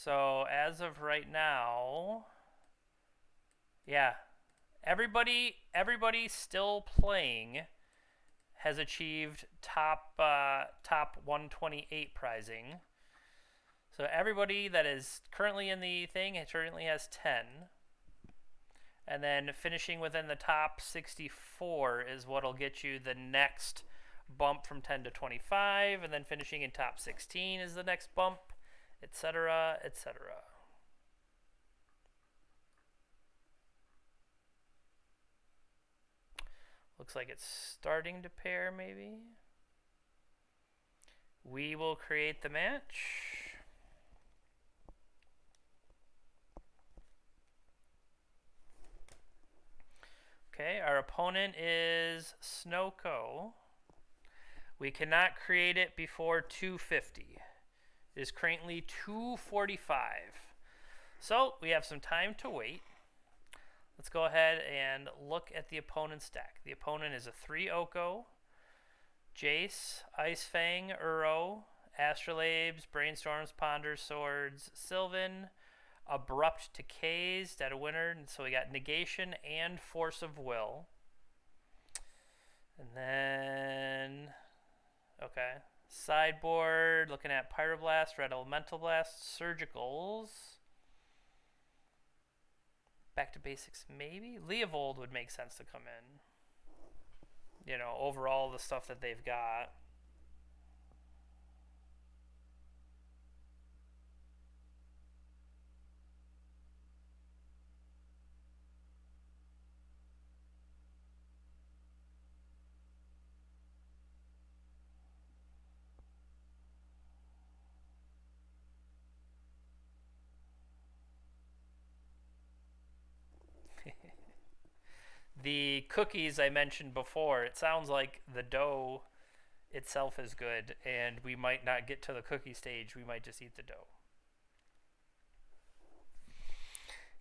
So as of right now, yeah, everybody still playing has achieved top 128 prizing. So everybody that is currently in the thing currently has 10. And then finishing within the top 64 is what'll get you the next bump from 10 to 25, and then finishing in top 16 is the next bump, etc., etc. Looks like it's starting to pair, maybe. We will create the match. Okay, our opponent is Snowco. We cannot create it before 250. It is currently 245. So we have some time to wait. Let's go ahead and look at the opponent's deck. The opponent is a 3 Oko, Jace, Ice Fang, Uro, Astrolabes, Brainstorms, Ponders, Swords, Sylvan, Abrupt Decays, Dead of Winter, and so we got Negation and Force of Will. And then, okay, sideboard, looking at Pyroblast, Red Elemental Blast, Surgicals. Back to basics, maybe? Leovold would make sense to come in. You know, overall, the stuff that they've got. The cookies I mentioned before, it sounds like the dough itself is good, and we might not get to the cookie stage. We might just eat the dough.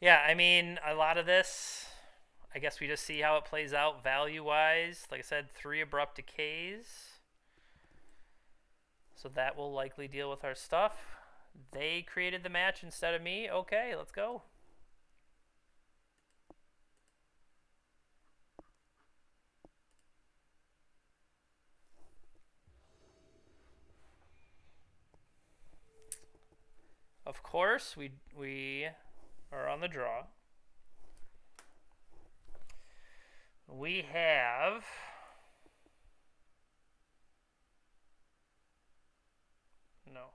Yeah, I mean, a lot of this, I guess we just see how it plays out value-wise. Like I said, 3 Abrupt Decays. So that will likely deal with our stuff. They created the match instead of me. Okay, let's go. Of course, we are on the draw. We have no.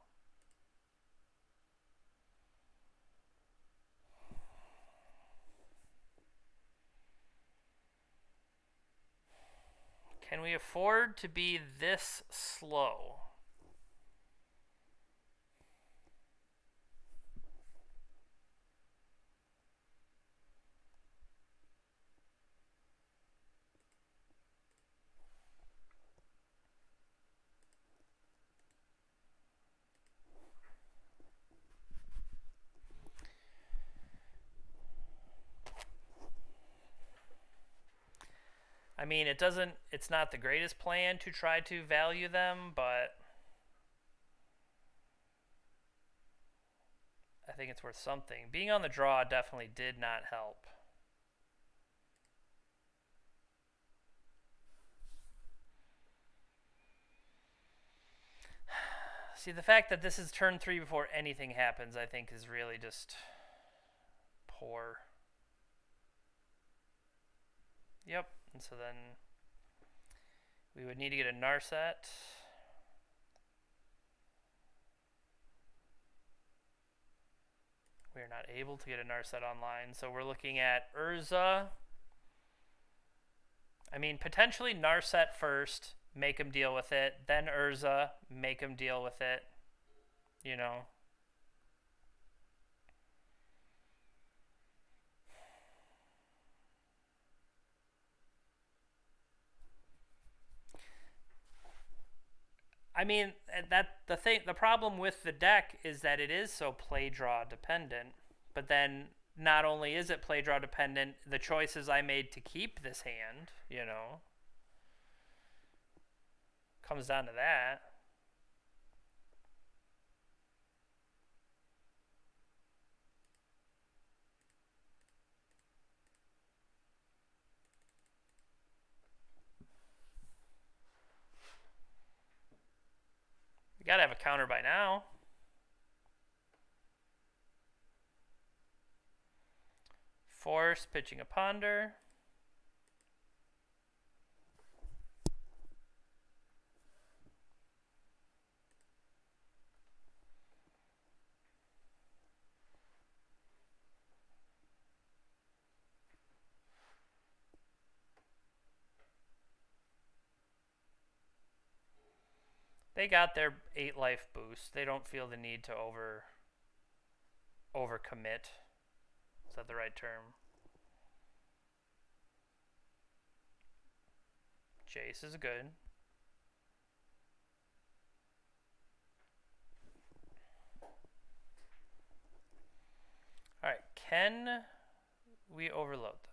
Can we afford to be this slow? I mean, it's not the greatest plan to try to value them, but I think it's worth something. Being on the draw definitely did not help. See, the fact that this is turn 3 before anything happens, I think, is really just poor. Yep, and so then we would need to get a Narset. We are not able to get a Narset online, so we're looking at Urza. I mean, potentially Narset first, make him deal with it, then Urza, make him deal with it, you know. I mean, the problem with the deck is that it is so play draw dependent, but then not only is it play draw dependent, the choices I made to keep this hand, you know, comes down to that. You gotta have a counter by now. Force, pitching a ponder. They got their 8 life boost. They don't feel the need to overcommit. Is that the right term? Jace is good. Alright, can we overload them?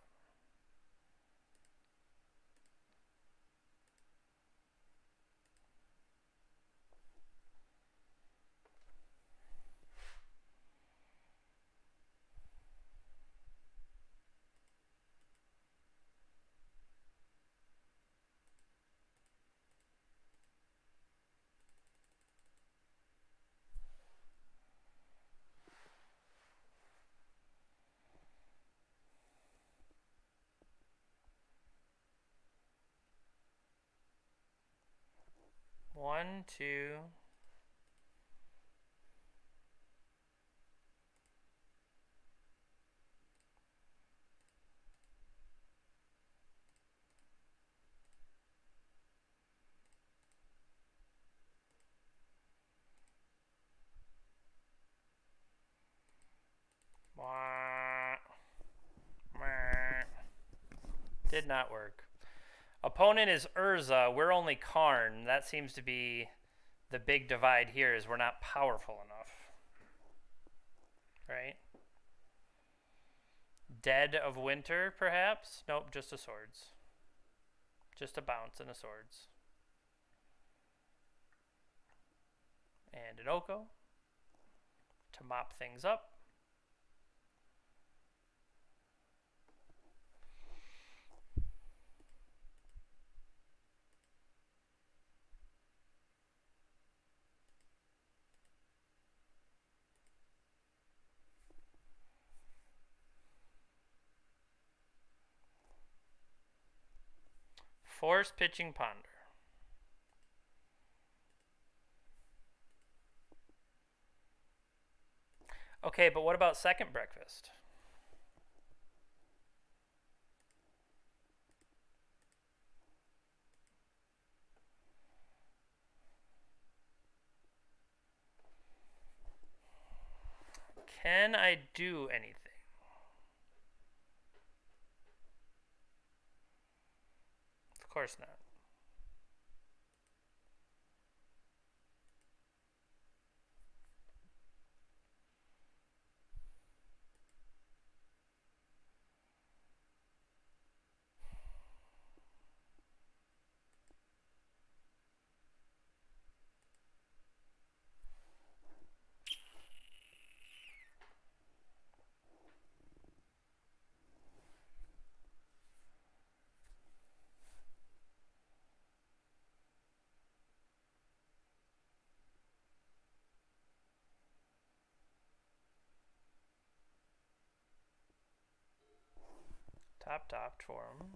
One, two. Did not work. Opponent is Urza. We're only Karn. That seems to be the big divide here, is we're not powerful enough. Right? Dead of Winter, perhaps? Nope, just a swords. Just a bounce and a swords. And an Oko to mop things up. Force, pitching, ponder. Okay, but what about second breakfast? Can I do anything? Of course not. Top for him.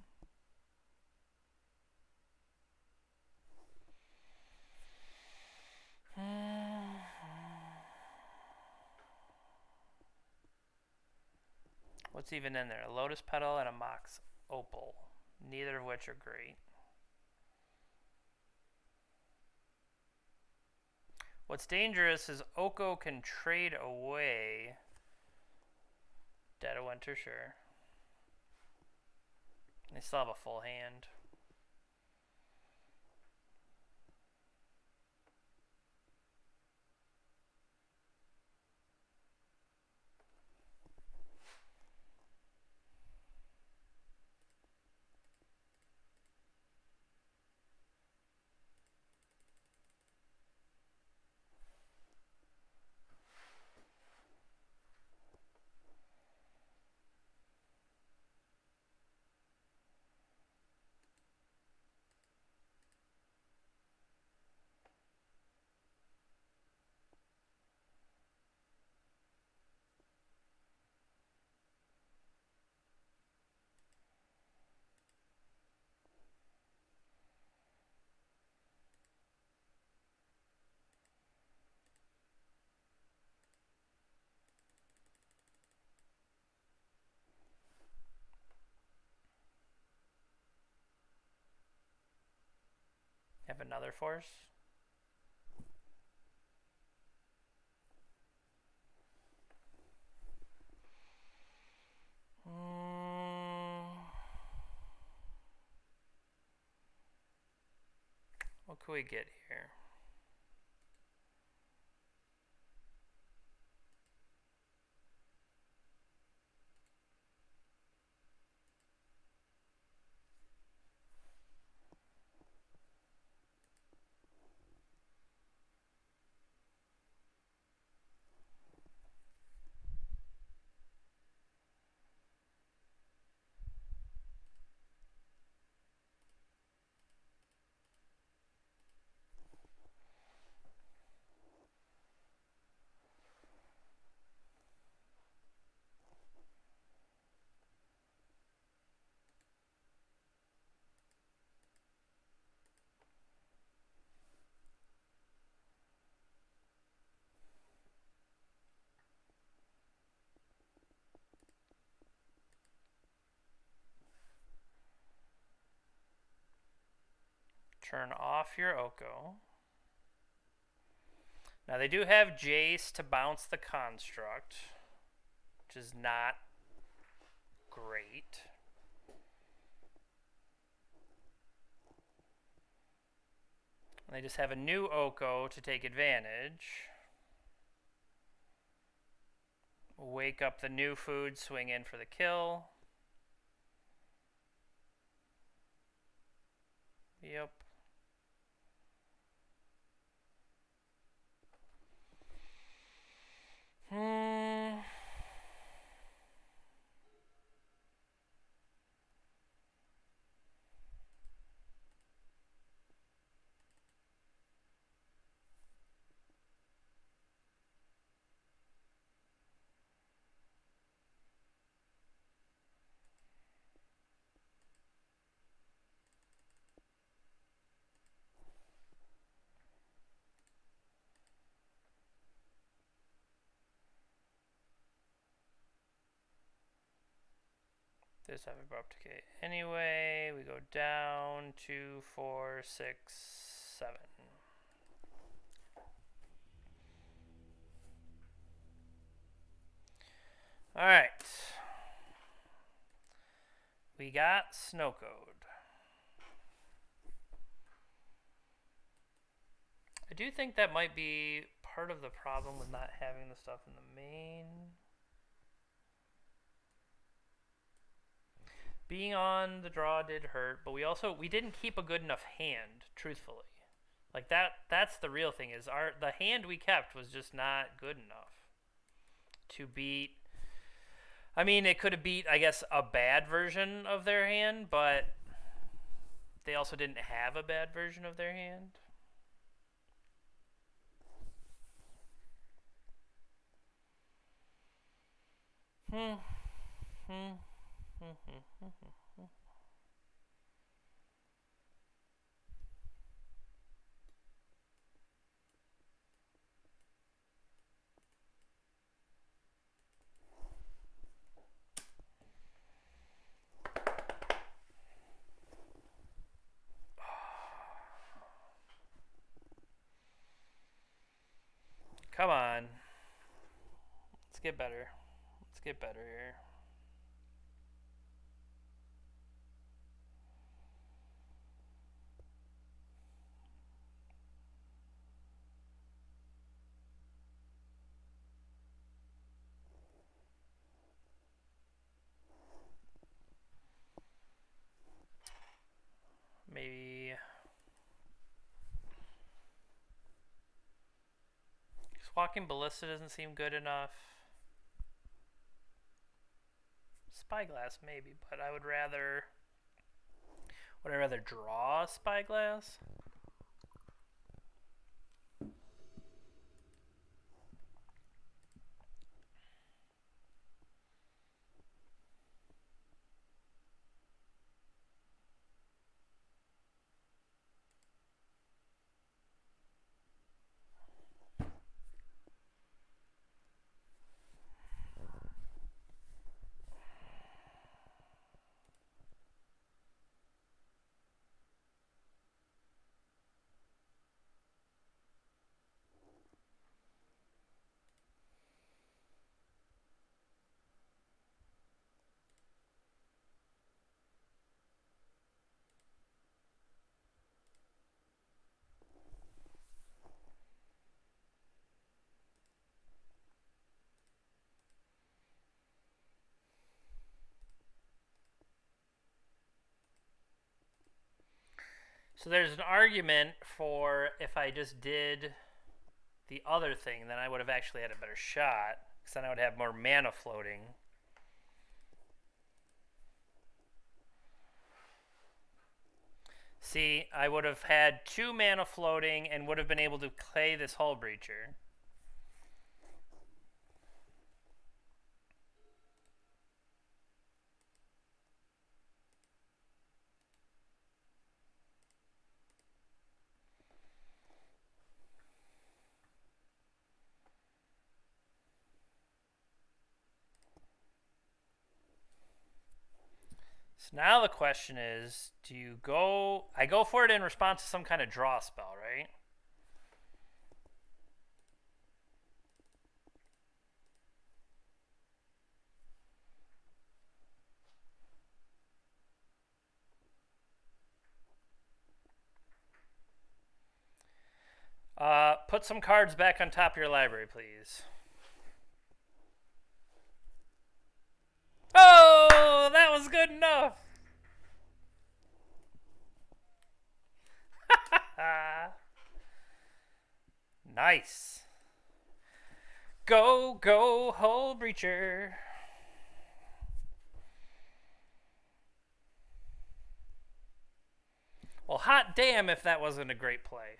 What's even in there? A Lotus Petal and a Mox Opal. Neither of which are great. What's dangerous is Oko can trade away. Dead of Winter, sure. They still have a full hand. have another force. What could we get here? Turn off your Oko. Now they do have Jace to bounce the construct, which is not great. They just have a new Oko to take advantage. Wake up the new food, swing in for the kill. Yep. This have abrupt decay. Anyway, we go down 2, 4, 6, 7. All right. We got Snow Code. I do think that might be part of the problem with not having the stuff in the main. Being on the draw did hurt, but we didn't keep a good enough hand, truthfully. Like that's the real thing, is the hand we kept was just not good enough to beat. I mean, it could have beat, I guess, a bad version of their hand, but they also didn't have a bad version of their hand. Come on. Let's get better. Let's get better here. Maybe Walking Ballista doesn't seem good enough. Spyglass maybe, but I would rather draw Spyglass? So there's an argument for if I just did the other thing, then I would have actually had a better shot, because then I would have more mana floating. See, I would have had 2 mana floating and would have been able to play this Hull Breacher. So now the question is, do you go... I go for it in response to some kind of draw spell, right? Put some cards back on top of your library, please. Oh, that was good enough. Nice. Go, go, Hull Breacher. Well, hot damn if that wasn't a great play.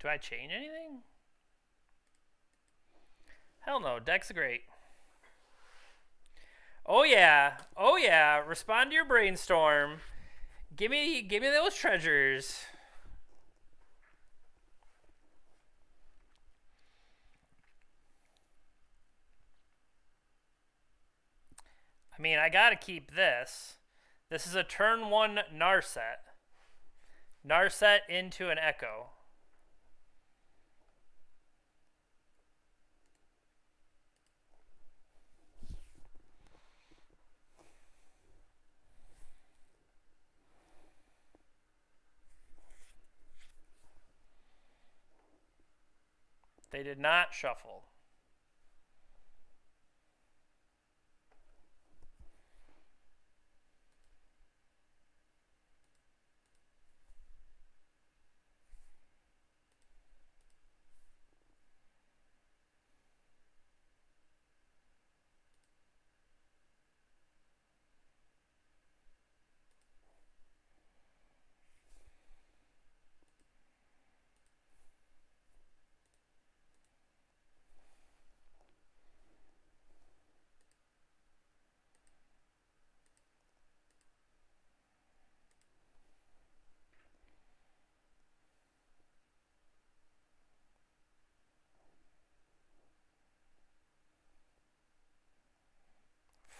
Do I change anything? Hell no, deck's great. Oh yeah, oh yeah, respond to your brainstorm. Give me those treasures. I mean, I gotta keep this. This is a turn 1 Narset. Narset into an Echo. They did not shuffle.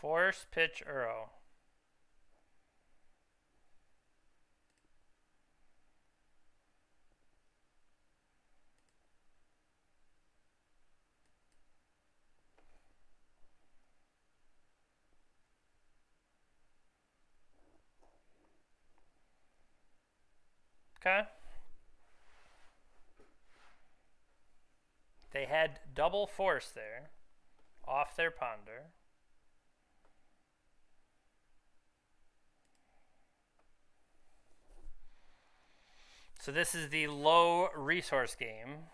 Force pitch Uro. Okay. They had double force there. Off their ponder. So this is the low resource game.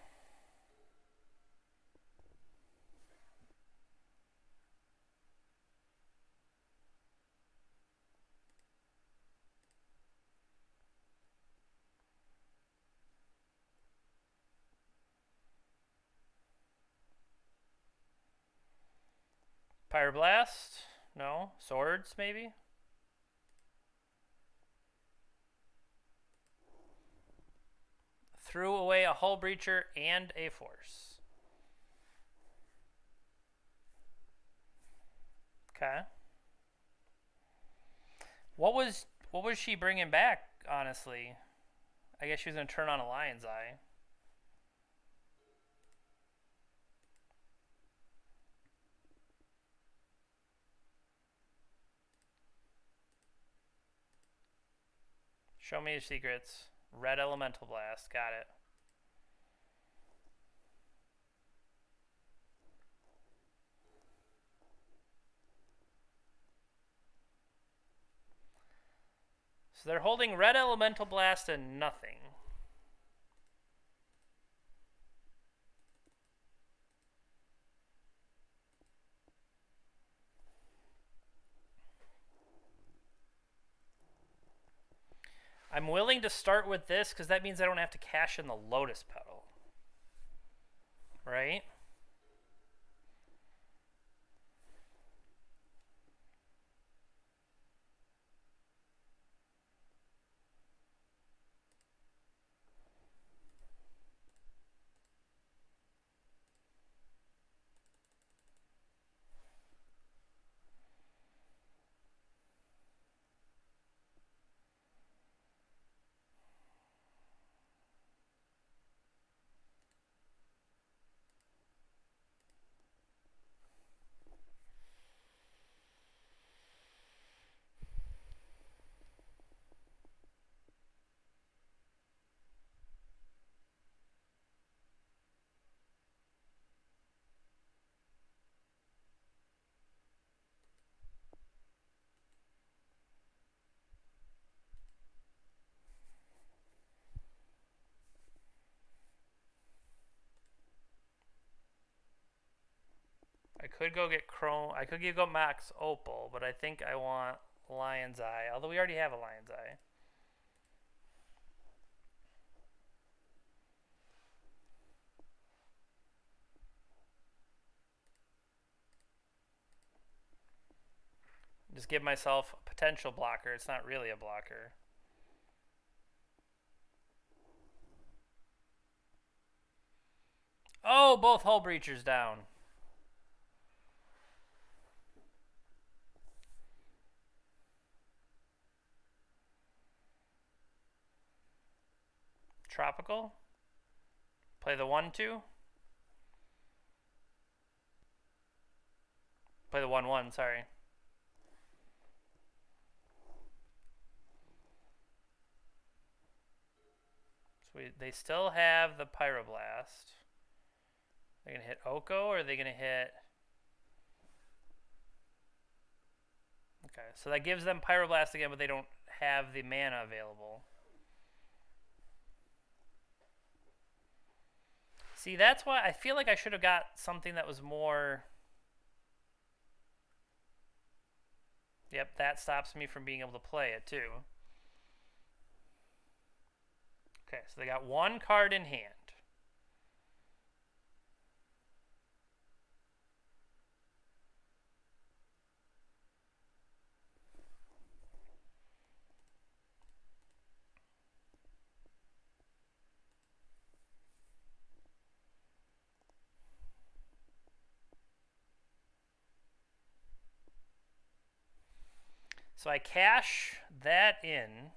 Pyroblast? No. Swords, maybe? Threw away a Hull Breacher and a force. Okay. What was she bringing back, honestly? I guess she was going to turn on a Lion's Eye. Show me your secrets. Red Elemental Blast. Got it. So they're holding Red Elemental Blast and nothing. I'm willing to start with this because that means I don't have to cash in the Lotus Petal. Right? I could go get Chrome. I could go Max Opal, but I think I want Lion's Eye. Although we already have a Lion's Eye. Just give myself a potential blocker. It's not really a blocker. Oh, both Hull Breachers down. Tropical. Play the 1-2. Play the 1-1, sorry. So they still have the Pyroblast. They're going to hit Oko, or are they going to hit... Okay, so that gives them Pyroblast again, but they don't have the mana available. See, that's why I feel like I should have got something that was more... Yep, that stops me from being able to play it, too. Okay, so they got one card in hand. So I cash that in.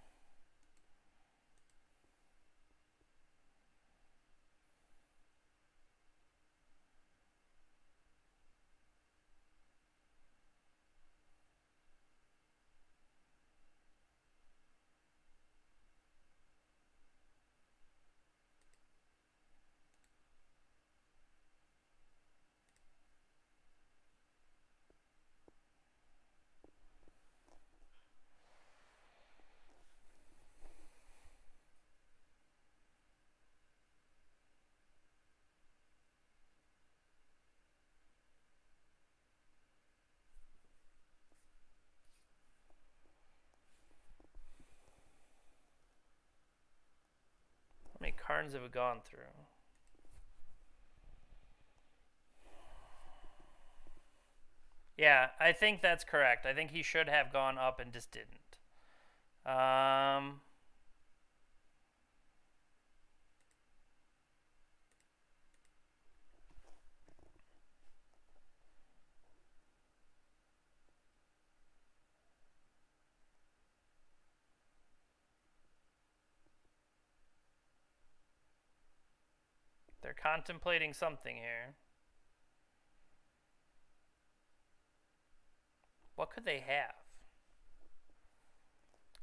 How many cards have we gone through? Yeah, I think that's correct. I think he should have gone up and just didn't. They're contemplating something here. What could they have?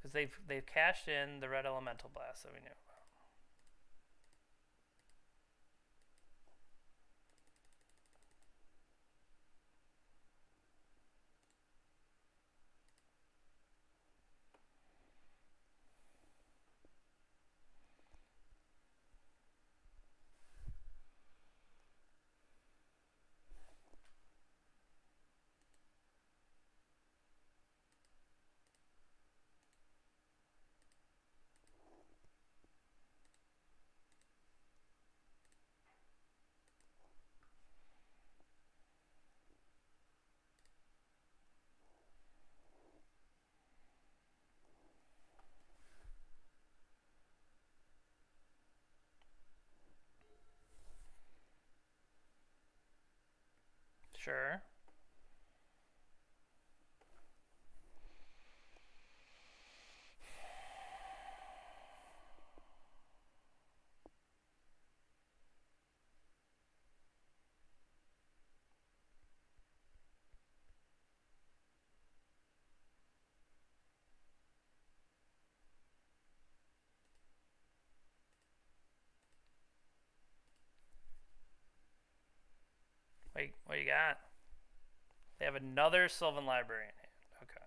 because they've cashed in the red elemental blast that we knew about. Sure. Wait, what you got? They have another Sylvan Library in hand. Okay.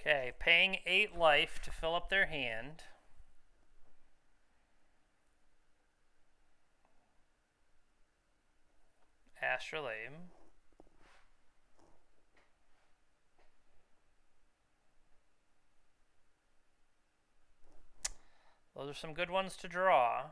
Okay, paying 8 life to fill up their hand. Astrolabe. Those are some good ones to draw.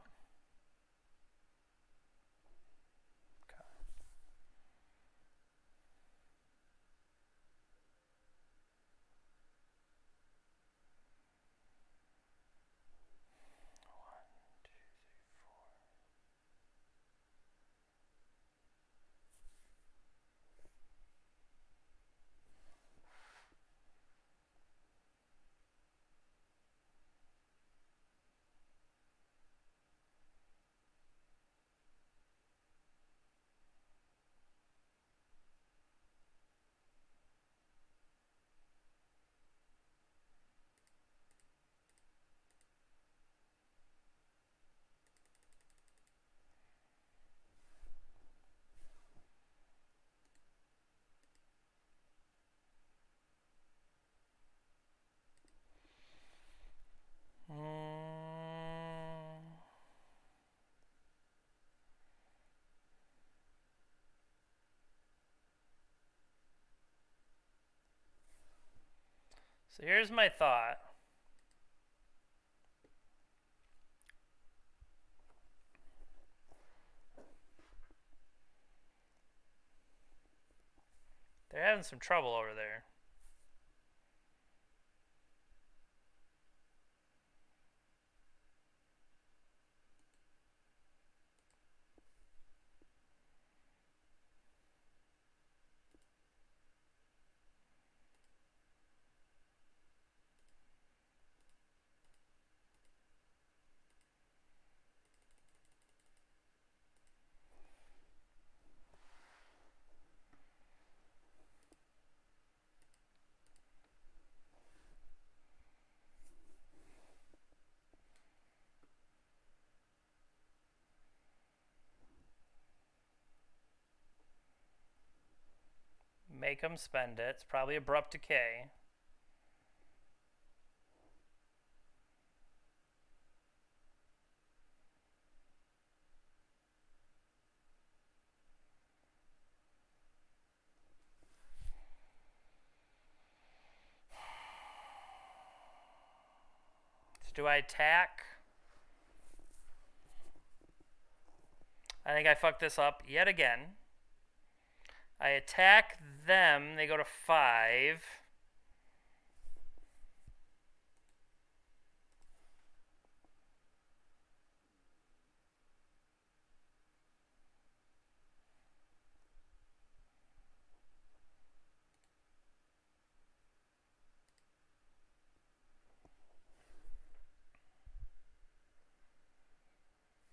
So here's my thought. They're having some trouble over there. Make them spend it. It's probably abrupt decay. So do I attack? I think I fucked this up yet again. I attack them. They go to 5.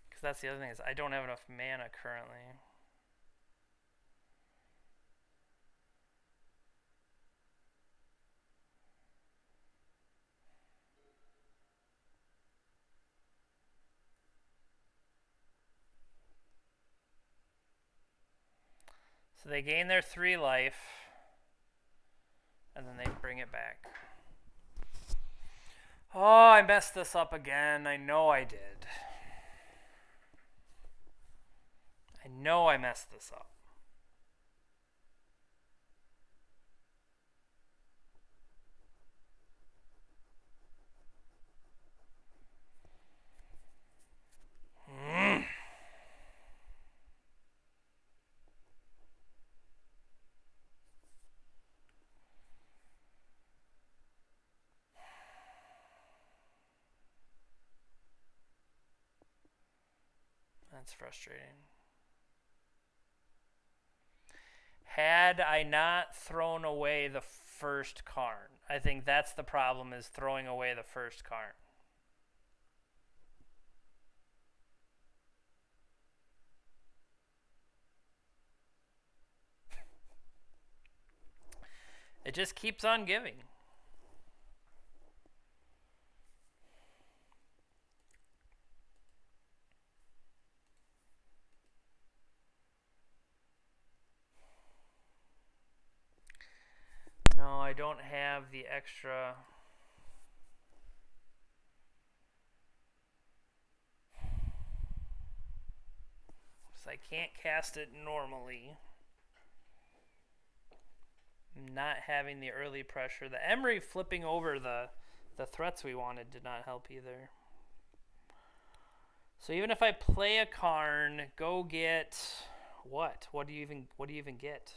Because that's the other thing is I don't have enough mana currently. So they gain their 3 life, and then they bring it back. Oh, I messed this up again. I know I did. I know I messed this up. That's frustrating. Had I not thrown away the first Karn, I think that's the problem, is throwing away the first Karn. It just keeps on giving. No, I don't have the extra. So I can't cast it normally. Not having the early pressure. The Emery flipping over the threats we wanted did not help either. So even if I play a Karn, go get what? What do you even get?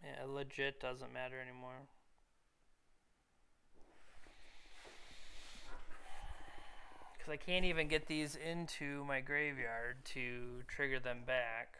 Yeah, it legit doesn't matter anymore. Because I can't even get these into my graveyard to trigger them back.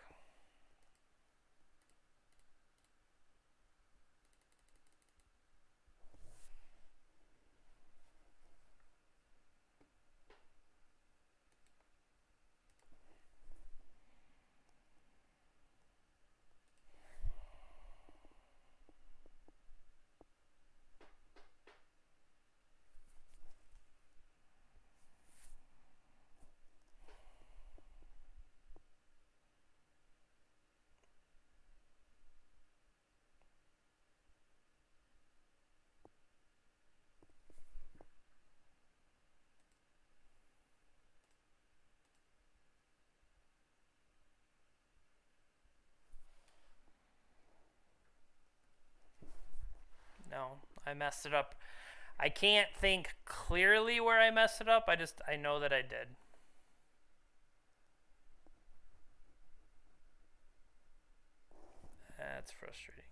No, I messed it up. I can't think clearly where I messed it up. I know that I did. That's frustrating.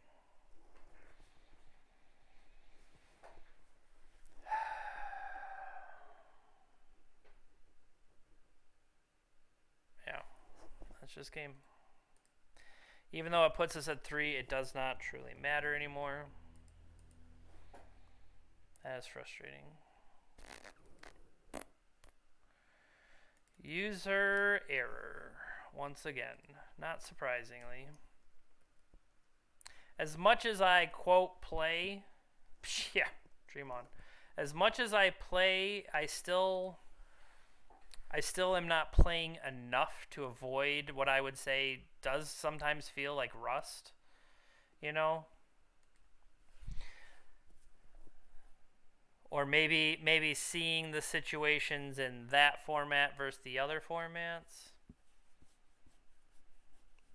Yeah, that's just game. Even though it puts us at 3, it does not truly matter anymore. That is frustrating. User error. Once again, not surprisingly. As much as I quote play, yeah, dream on. As much as I play, I still am not playing enough to avoid what I would say does sometimes feel like rust, you know? Or maybe seeing the situations in that format versus the other formats.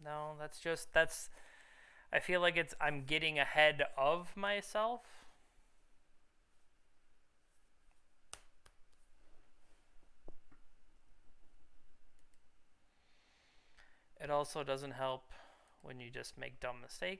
No, that's I feel like I'm getting ahead of myself. It also doesn't help when you just make dumb mistakes.